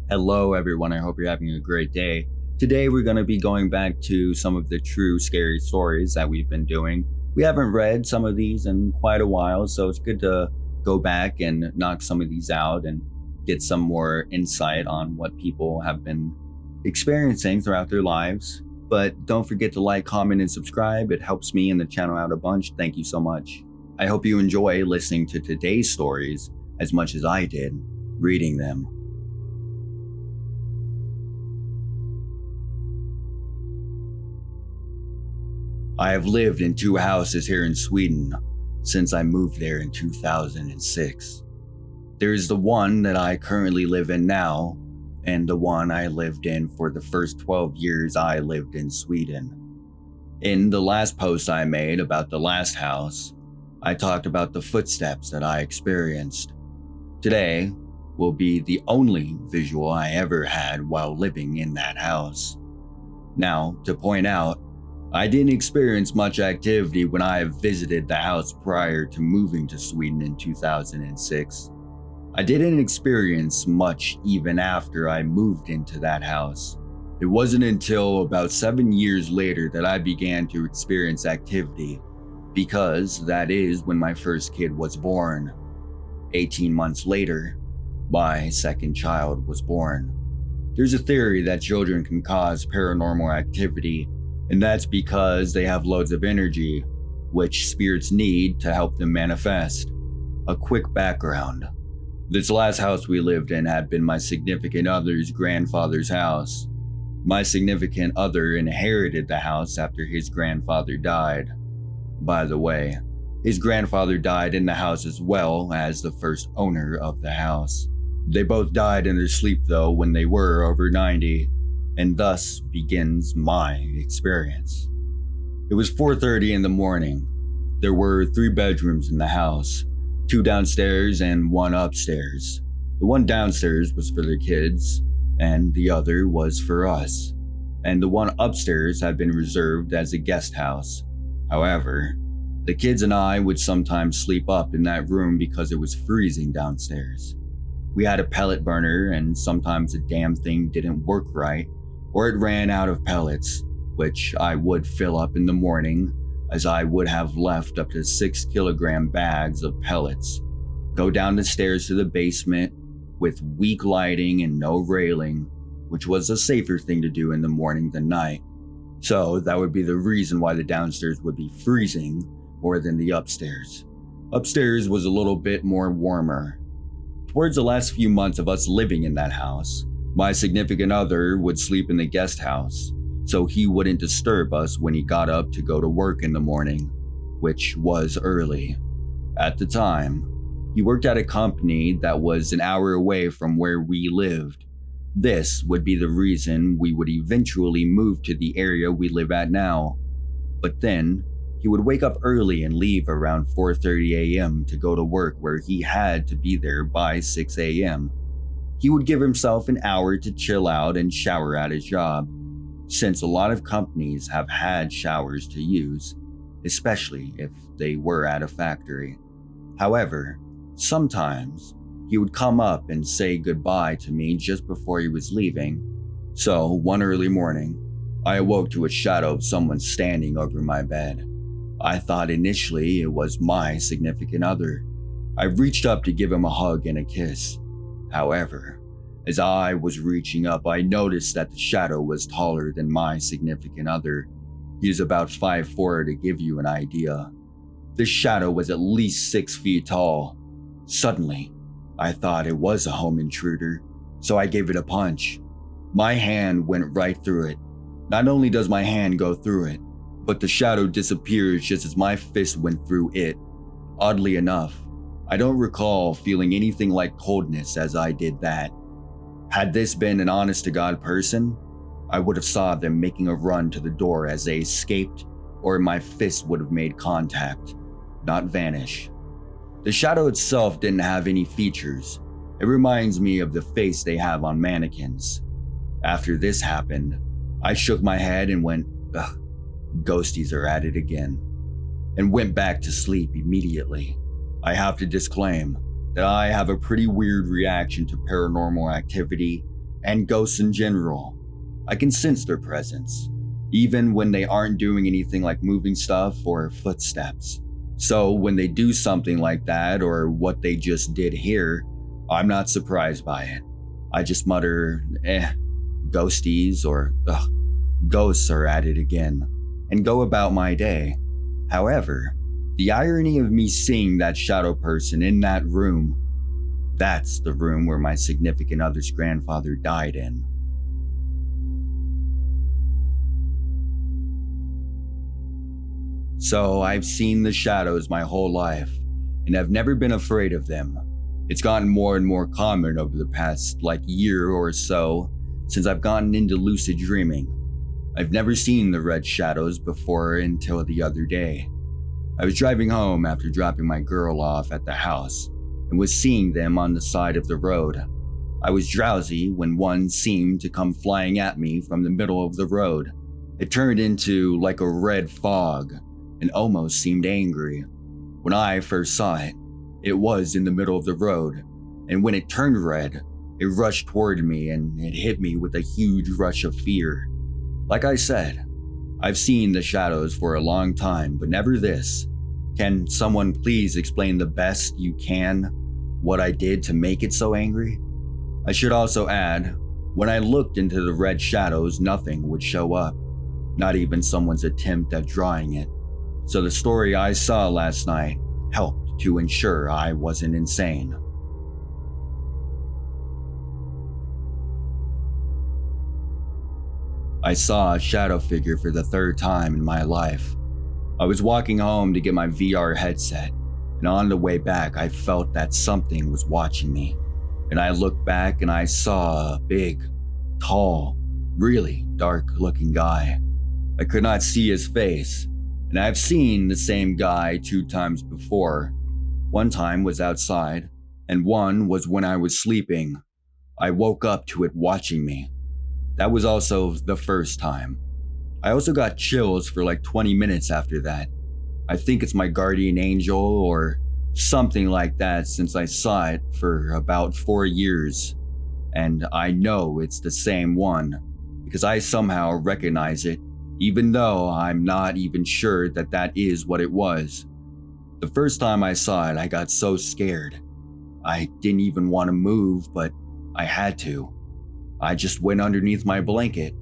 Hello, everyone. I hope you're having a great day. Today, we're going to be going back to some of the true scary stories that we've been doing. We haven't read some of these in quite a while, so it's good to go back and knock some of these out and get some more insight on what people have been experiencing throughout their lives. But don't forget to like, comment, and subscribe. It helps me and the channel out a bunch. Thank you so much. I hope you enjoy listening to today's stories as much as I did reading them. I have lived in two houses here in Sweden since I moved there in 2006. There is the one that I currently live in now, and the one I lived in for the first 12 years I lived in Sweden. In the last post I made about the last house, I talked about the footsteps that I experienced. Today will be the only visual I ever had while living in that house. Now, to point out, I didn't experience much activity when I visited the house prior to moving to Sweden in 2006. I didn't experience much even after I moved into that house. It wasn't until about 7 years later that I began to experience activity, because that is when my first kid was born. 18 months later, my second child was born. There's a theory that children can cause paranormal activity, and that's because they have loads of energy, which spirits need to help them manifest. A quick background. This last house we lived in had been my significant other's grandfather's house. My significant other inherited the house after his grandfather died. By the way, his grandfather died in the house as well as the first owner of the house. They both died in their sleep though when they were over 90. And thus begins my experience. It was 4:30 in the morning. There were 3 bedrooms in the house, 2 downstairs and 1 upstairs. The one downstairs was for the kids, and the other was for us. And the one upstairs had been reserved as a guest house. However, the kids and I would sometimes sleep up in that room because it was freezing downstairs. We had a pellet burner, and sometimes the damn thing didn't work right, or it ran out of pellets, which I would fill up in the morning, as I would have left up to 6-kilogram bags of pellets, go down the stairs to the basement with weak lighting and no railing, which was a safer thing to do in the morning than night. So that would be the reason why the downstairs would be freezing more than the upstairs. Upstairs was a little bit more warmer. Towards the last few months of us living in that house, my significant other would sleep in the guest house, so he wouldn't disturb us when he got up to go to work in the morning, which was early. At the time, he worked at a company that was an hour away from where we lived. This would be the reason we would eventually move to the area we live at now. But then, he would wake up early and leave around 4:30 a.m. to go to work where he had to be there by 6 a.m. He would give himself an hour to chill out and shower at his job, since a lot of companies have had showers to use, especially if they were at a factory. However, sometimes he would come up and say goodbye to me just before he was leaving. So one early morning, I awoke to a shadow of someone standing over my bed. I thought initially it was my significant other. I reached up to give him a hug and a kiss. However, as I was reaching up, I noticed that the shadow was taller than my significant other. He is about 5'4" to give you an idea. This shadow was at least 6 feet tall. Suddenly, I thought it was a home intruder, so I gave it a punch. My hand went right through it. Not only does my hand go through it, but the shadow disappears just as my fist went through it. Oddly enough, I don't recall feeling anything like coldness as I did that. Had this been an honest-to-God person, I would have saw them making a run to the door as they escaped, or my fist would have made contact, not vanish. The shadow itself didn't have any features. It reminds me of the face they have on mannequins. After this happened, I shook my head and went, ugh, ghosties are at it again, and went back to sleep immediately. I have to disclaim that I have a pretty weird reaction to paranormal activity, and ghosts in general. I can sense their presence, even when they aren't doing anything like moving stuff or footsteps. So when they do something like that or what they just did here, I'm not surprised by it. I just mutter, ghosties or ghosts are at it again, and go about my day. However, the irony of me seeing that shadow person in that room, that's the room where my significant other's grandfather died in. So I've seen the shadows my whole life, and I've never been afraid of them. It's gotten more and more common over the past year or so since I've gotten into lucid dreaming. I've never seen the red shadows before until the other day. I was driving home after dropping my girl off at the house and was seeing them on the side of the road. I was drowsy when one seemed to come flying at me from the middle of the road. It turned into a red fog and almost seemed angry. When I first saw it, it was in the middle of the road, and when it turned red, it rushed toward me and it hit me with a huge rush of fear. Like I said, I've seen the shadows for a long time, but never this. Can someone please explain the best you can what I did to make it so angry? I should also add, when I looked into the red shadows, nothing would show up, not even someone's attempt at drawing it. So the story I saw last night helped to ensure I wasn't insane. I saw a shadow figure for the third time in my life. I was walking home to get my VR headset, and on the way back I felt that something was watching me. And I looked back and I saw a big, tall, really dark-looking guy. I could not see his face, and I've seen the same guy 2 times before. One time was outside, and one was when I was sleeping. I woke up to it watching me. That was also the first time. I also got chills for 20 minutes after that. I think it's my guardian angel or something like that since I saw it for about 4 years. And I know it's the same one because I somehow recognize it, even though I'm not even sure that that is what it was. The first time I saw it, I got so scared. I didn't even want to move, but I had to. I just went underneath my blanket.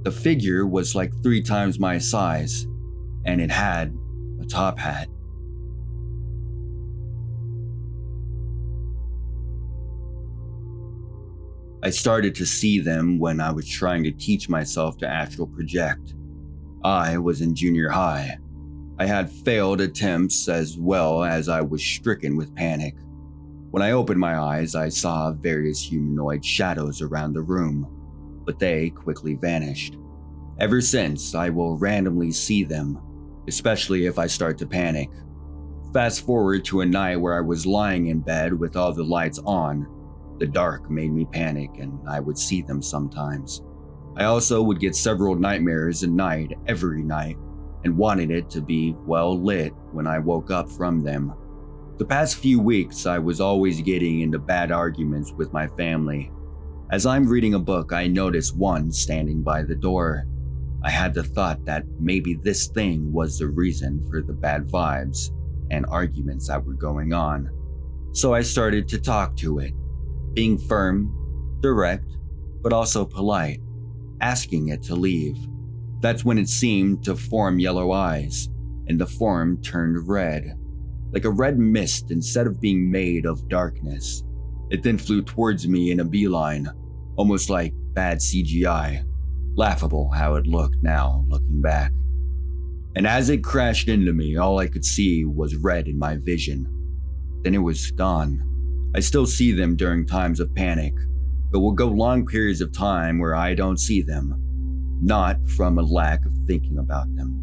The figure was 3 times my size, and it had a top hat. I started to see them when I was trying to teach myself to astral project. I was in junior high. I had failed attempts as well as I was stricken with panic. When I opened my eyes, I saw various humanoid shadows around the room, but they quickly vanished. Ever since, I will randomly see them, especially if I start to panic. Fast forward to a night where I was lying in bed with all the lights on. The dark made me panic and I would see them sometimes. I also would get several nightmares a night every night and wanted it to be well lit when I woke up from them. The past few weeks, I was always getting into bad arguments with my family. As I'm reading a book, I noticed one standing by the door. I had the thought that maybe this thing was the reason for the bad vibes and arguments that were going on. So I started to talk to it, being firm, direct, but also polite, asking it to leave. That's when it seemed to form yellow eyes, and the form turned red. Like a red mist instead of being made of darkness. It then flew towards me in a beeline, almost like bad CGI. Laughable how it looked now, looking back. And as it crashed into me, all I could see was red in my vision. Then it was gone. I still see them during times of panic, but will go long periods of time where I don't see them. Not from a lack of thinking about them.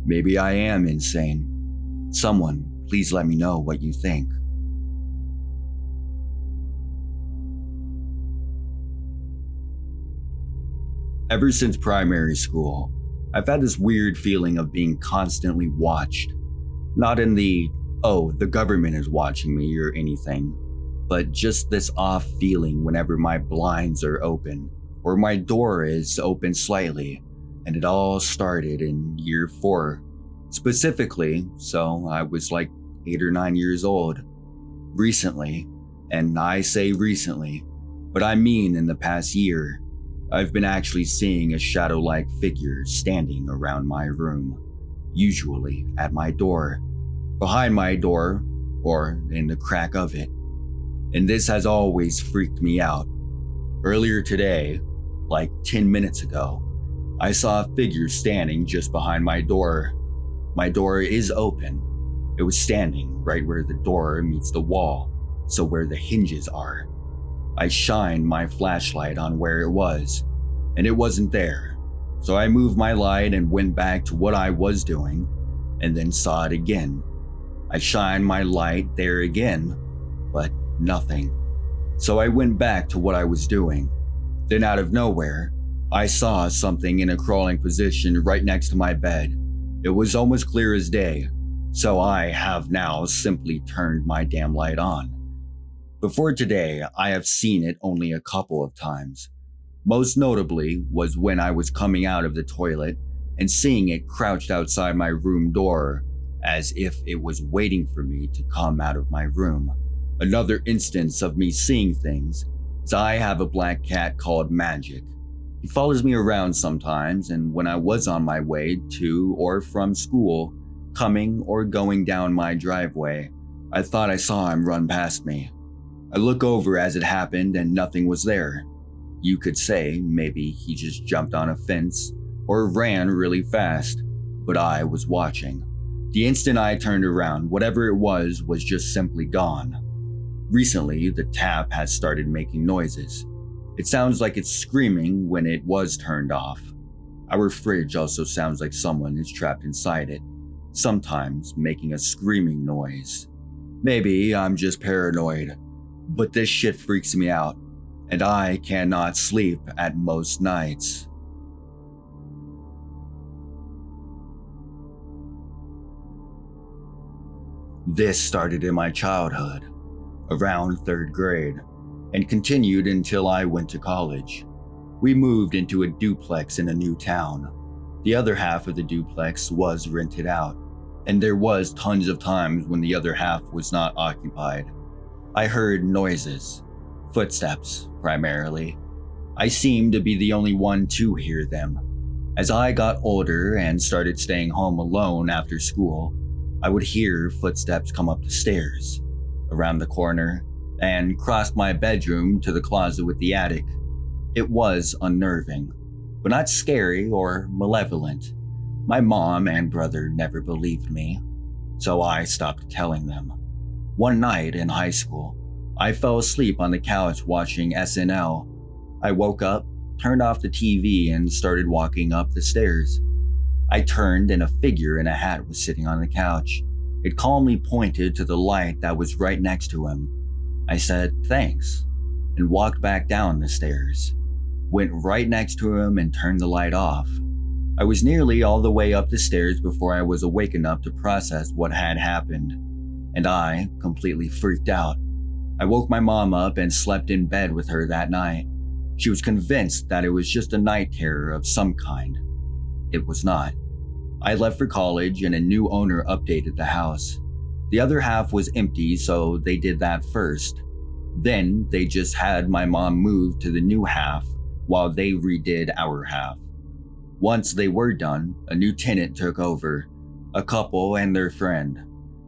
Maybe I am insane. Someone, please let me know what you think. Ever since primary school, I've had this weird feeling of being constantly watched. Not in the, oh, the government is watching me or anything, but just this off feeling whenever my blinds are open or my door is open slightly, and it all started in year 4. Specifically, so I was like 8 or 9 years old. Recently, and I say recently, but I mean in the past year, I've been actually seeing a shadow-like figure standing around my room, usually at my door, behind my door, or in the crack of it. And this has always freaked me out. Earlier today, like 10 minutes ago, I saw a figure standing just behind my door. My door is open. It was standing right where the door meets the wall, so where the hinges are. I shined my flashlight on where it was, and it wasn't there. So I moved my light and went back to what I was doing, and then saw it again. I shined my light there again, but nothing. So I went back to what I was doing. Then out of nowhere, I saw something in a crawling position right next to my bed. It was almost clear as day, so I have now simply turned my damn light on. Before today, I have seen it only a couple of times. Most notably was when I was coming out of the toilet and seeing it crouched outside my room door as if it was waiting for me to come out of my room. Another instance of me seeing things is I have a black cat called Magic. He follows me around sometimes, and when I was on my way to or from school, coming or going down my driveway, I thought I saw him run past me. I look over as it happened and nothing was there. You could say maybe he just jumped on a fence or ran really fast, but I was watching. The instant I turned around, whatever it was just simply gone. Recently, the tap has started making noises. It sounds like it's screaming when it was turned off. Our fridge also sounds like someone is trapped inside it, sometimes making a screaming noise. Maybe I'm just paranoid, but this shit freaks me out, and I cannot sleep at most nights. This started in my childhood, around 3rd grade, and continued until I went to college. We moved into a duplex in a new town. The other half of the duplex was rented out, and there was tons of times when the other half was not occupied. I heard noises, footsteps primarily. I seemed to be the only one to hear them. As I got older and started staying home alone after school, I would hear footsteps come up the stairs, around the corner, and cross my bedroom to the closet with the attic. It was unnerving, but not scary or malevolent. My mom and brother never believed me, so I stopped telling them. One night in high school, I fell asleep on the couch watching SNL. I woke up, turned off the TV, and started walking up the stairs. I turned and a figure in a hat was sitting on the couch. It calmly pointed to the light that was right next to him. I said, "Thanks," and walked back down the stairs. Went right next to him and turned the light off. I was nearly all the way up the stairs before I was awake enough to process what had happened, and I completely freaked out. I woke my mom up and slept in bed with her that night. She was convinced that it was just a night terror of some kind. It was not. I left for college and a new owner updated the house. The other half was empty, so they did that first. Then they just had my mom move to the new half while they redid our half. Once they were done, a new tenant took over, a couple and their friend.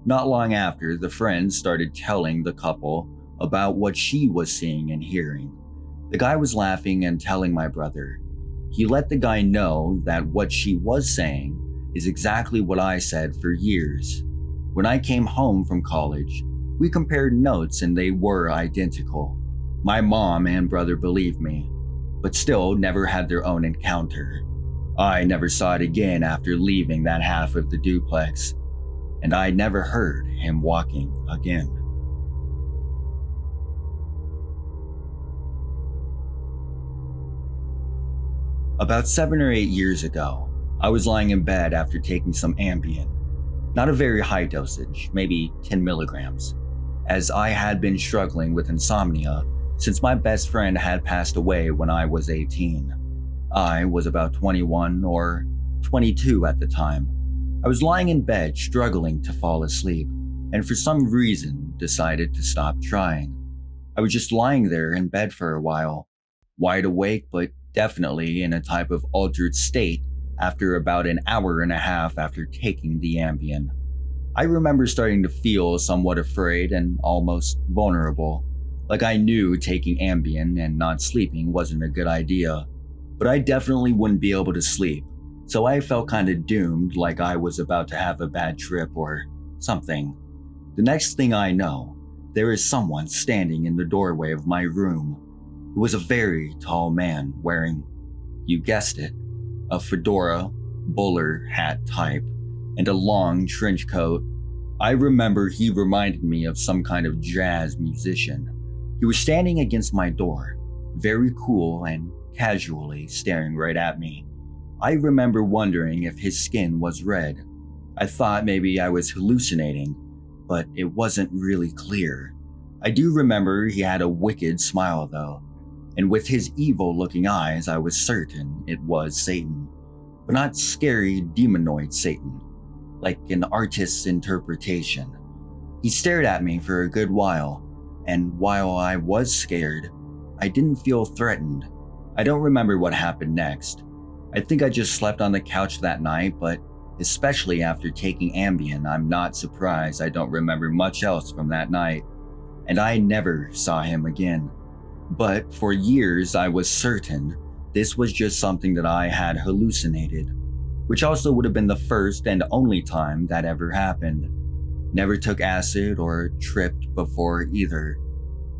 Not long after, the friend started telling the couple about what she was seeing and hearing. The guy was laughing and telling my brother. He let the guy know that what she was saying is exactly what I said for years. When I came home from college, we compared notes and they were identical. My mom and brother believed me, but still never had their own encounter. I never saw it again after leaving that half of the duplex, and I never heard him walking again. About 7 or 8 years ago, I was lying in bed after taking some Ambien. Not a very high dosage, maybe 10 milligrams. as I had been struggling with insomnia since my best friend had passed away when I was 18. I was about 21 or 22 at the time. I was lying in bed struggling to fall asleep, and for some reason decided to stop trying. I was just lying there in bed for a while, wide awake but definitely in a type of altered state after about an hour and a half after taking the Ambien. I remember starting to feel somewhat afraid and almost vulnerable, like I knew taking Ambien and not sleeping wasn't a good idea, but I definitely wouldn't be able to sleep, so I felt kinda doomed, like I was about to have a bad trip or something. The next thing I know, there is someone standing in the doorway of my room. It was a very tall man wearing, you guessed it, a fedora, bowler hat type, and a long trench coat. I remember he reminded me of some kind of jazz musician. He was standing against my door, very cool and casually staring right at me. I remember wondering if his skin was red. I thought maybe I was hallucinating, but it wasn't really clear. I do remember he had a wicked smile though, and with his evil-looking eyes I was certain it was Satan, but not scary demonoid Satan, like an artist's interpretation. He stared at me for a good while, and while I was scared, I didn't feel threatened. I don't remember what happened next. I think I just slept on the couch that night, but especially after taking Ambien, I'm not surprised I don't remember much else from that night, and I never saw him again. But for years I was certain this was just something that I had hallucinated, which also would have been the first and only time that ever happened. Never took acid or tripped before either.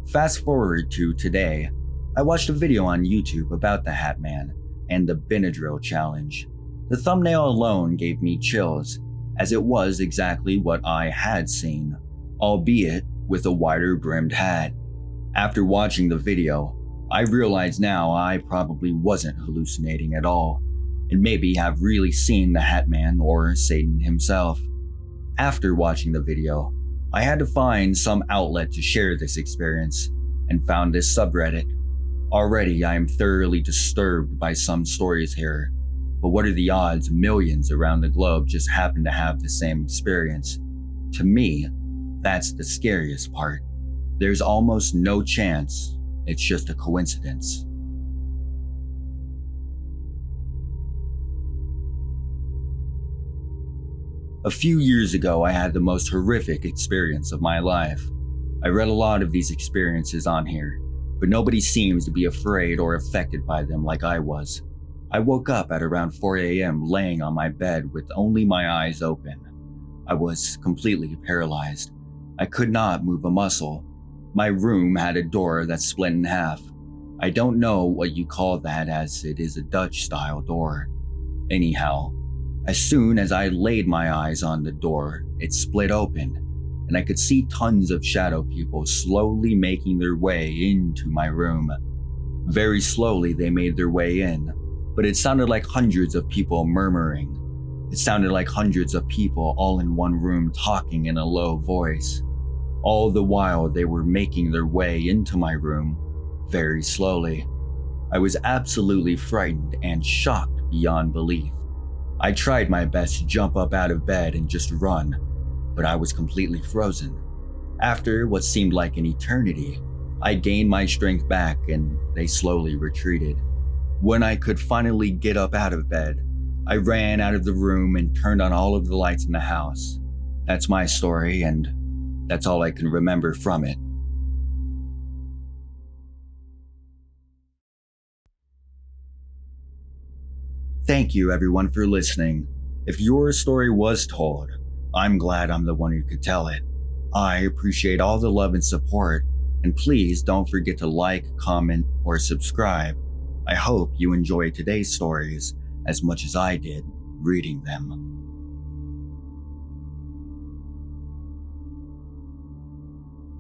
Fast forward to today, I watched a video on YouTube about the Hat Man and the Benadryl challenge. The thumbnail alone gave me chills, as it was exactly what I had seen, albeit with a wider brimmed hat. After watching the video, I realize now I probably wasn't hallucinating at all, and maybe have really seen the Hat Man or Satan himself. After watching the video, I had to find some outlet to share this experience, and found this subreddit. Already I am thoroughly disturbed by some stories here, but what are the odds millions around the globe just happen to have the same experience? To me, that's the scariest part. There's almost no chance it's just a coincidence. A few years ago, I had the most horrific experience of my life. I read a lot of these experiences on here, but nobody seems to be afraid or affected by them like I was. I woke up at around 4 a.m. laying on my bed with only my eyes open. I was completely paralyzed. I could not move a muscle. My room had a door that split in half. I don't know what you call that, as it is a Dutch-style door. Anyhow, as soon as I laid my eyes on the door, it split open, and I could see tons of shadow people slowly making their way into my room. Very slowly they made their way in, but it sounded like hundreds of people murmuring. It sounded like hundreds of people all in one room talking in a low voice. All the while they were making their way into my room, very slowly. I was absolutely frightened and shocked beyond belief. I tried my best to jump up out of bed and just run, but I was completely frozen. After what seemed like an eternity, I gained my strength back and they slowly retreated. When I could finally get up out of bed, I ran out of the room and turned on all of the lights in the house. That's my story, and that's all I can remember from it. Thank you everyone for listening. If your story was told, I'm glad I'm the one who could tell it. I appreciate all the love and support, and please don't forget to like, comment, or subscribe. I hope you enjoyed today's stories as much as I did reading them.